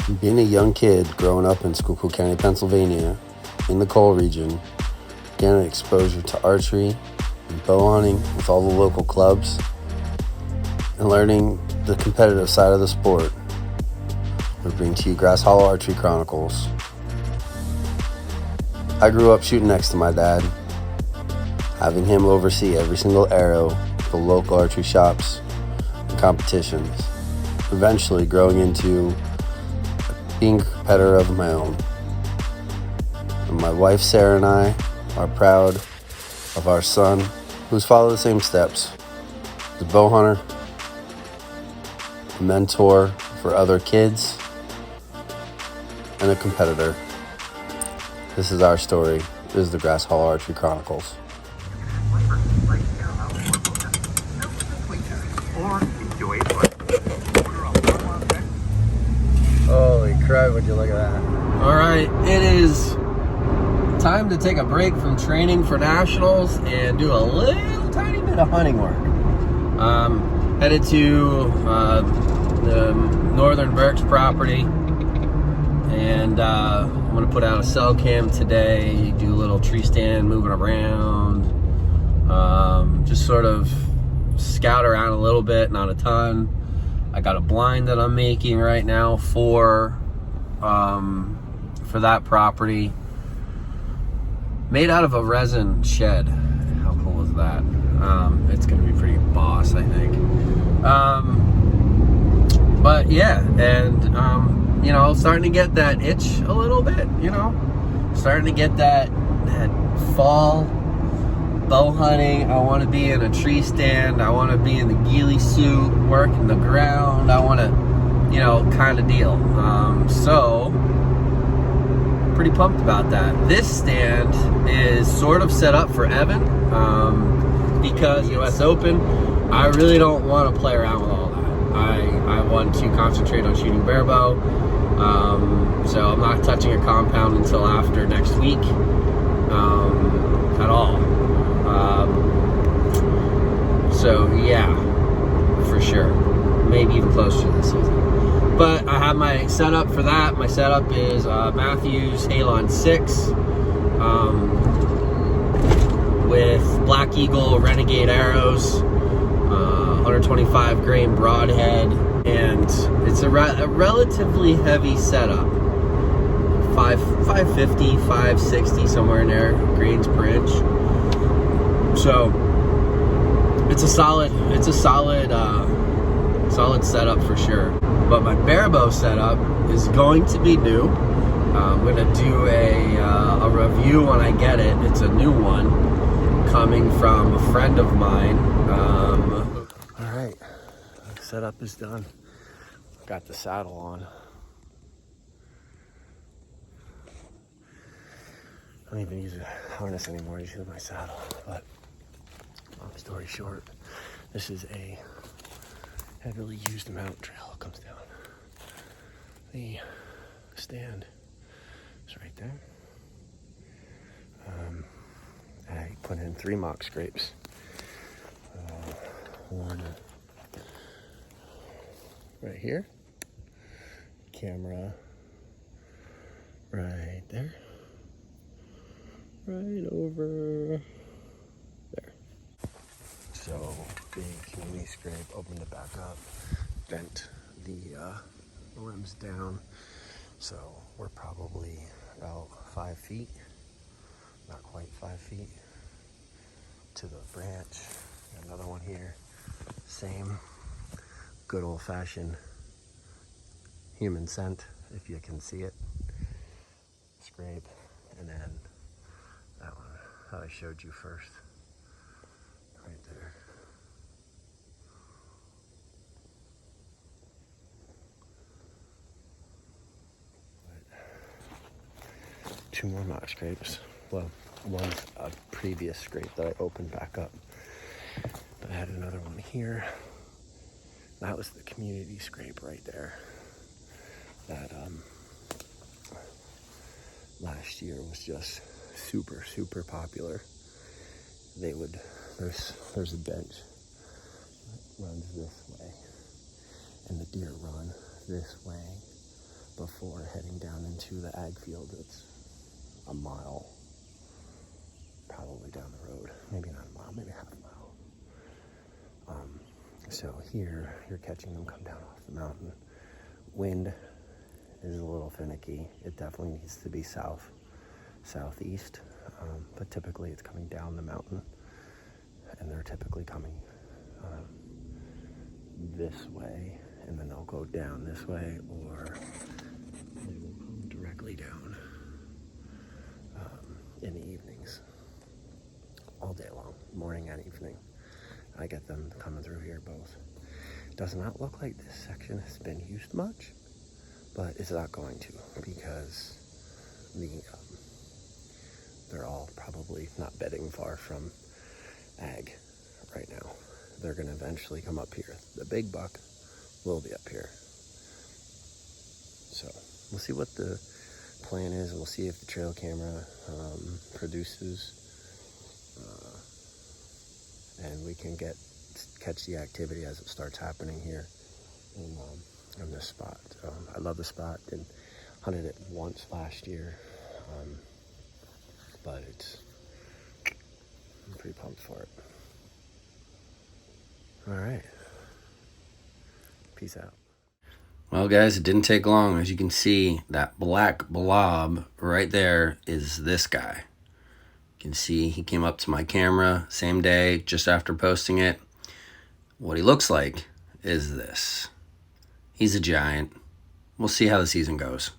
Being a young kid growing up in Schuylkill County, Pennsylvania, in the coal region, getting exposure to archery and bow hunting with all the local clubs, and learning the competitive side of the sport, we bring to you Grass Hollow Archery Chronicles. I grew up shooting next to my dad, having him oversee every single arrow at the local archery shops and competitions, eventually growing into being a competitor of my own. And my wife Sarah and I are proud of our son, who's followed the same steps. He's a bow hunter, a mentor for other kids, and a competitor. This is our story. This is the Grass Hollow Archery Chronicles. Holy crap, would you look at that. All right, it is time to take a break from training for nationals and do a little tiny bit of hunting work. Headed to the Northern Berks property, and I'm going to put out a cell cam today, do a little tree stand, moving around, just sort of scout around a little bit, not a ton. I got a blind that I'm making right now for that property, made out of a resin shed. How cool is that? It's gonna be pretty boss, I think. But yeah, and you know, starting to get that itch a little bit, you know, starting to get that fall bow hunting. I want to be in a tree stand. I want to be in the ghillie suit, working the ground. I want to, you know, kind of deal. So pretty pumped about that. This stand is sort of set up for Evan, because US Open, I really don't want to play around with all that. I want to concentrate on shooting barebow. So I'm not touching a compound until after next week, at all. So yeah, for sure, maybe even close to the season. But I have my setup for that. My setup is Matthews Halon 6 with Black Eagle Renegade arrows, 125 grain broadhead, and it's a relatively heavy setup. 550, 560, somewhere in there, grains per inch. So it's a solid setup for sure. But my barebow setup is going to be new. I'm gonna do a review when I get it. It's a new one coming from a friend of mine. All right, setup is done. Got the saddle on. I don't even use a harness anymore. I just use my saddle. But long story short, this is a heavily used mountain trail. It comes down. The stand is right there. I put in 3 mock scrapes. One right here. Camera right there. Right over there. So big community scrape, opened it back up, bent the limbs down. So we're probably about 5 feet, not quite 5 feet, to the branch. Another one here, same good old fashioned human scent, if you can see it. Scrape, and then that one that I showed you first, right there. But 2 more mock scrapes. Well, one's a previous scrape that I opened back up. But I had another one here. That was the community scrape right there. That last year was just super popular. They would, there's a bench that runs this way, and the deer run this way before heading down into the ag field. It's a mile, probably down the road. Maybe not a mile, maybe half a mile. So here, you're catching them come down off the mountain. Wind is a little finicky. It definitely needs to be southeast, but typically it's coming down the mountain, and they're typically coming this way, and then they'll go down this way, or they will come directly down in the evenings, all day long, morning and evening. I get them coming through here both. Does not look like this section has been used much, but it's not going to, because they're all probably not bedding far from ag right now. They're going to eventually come up here. The big buck will be up here. So we'll see what the plan is. We'll see if the trail camera produces, and we can catch the activity as it starts happening here in this spot. I love the spot, and hunted it once last year, but I'm pretty pumped for it. All right, peace out. Well, guys, it didn't take long. As you can see, that black blob right there is this guy. You can see he came up to my camera same day, just after posting it. What he looks like is this. He's a giant. We'll see how the season goes.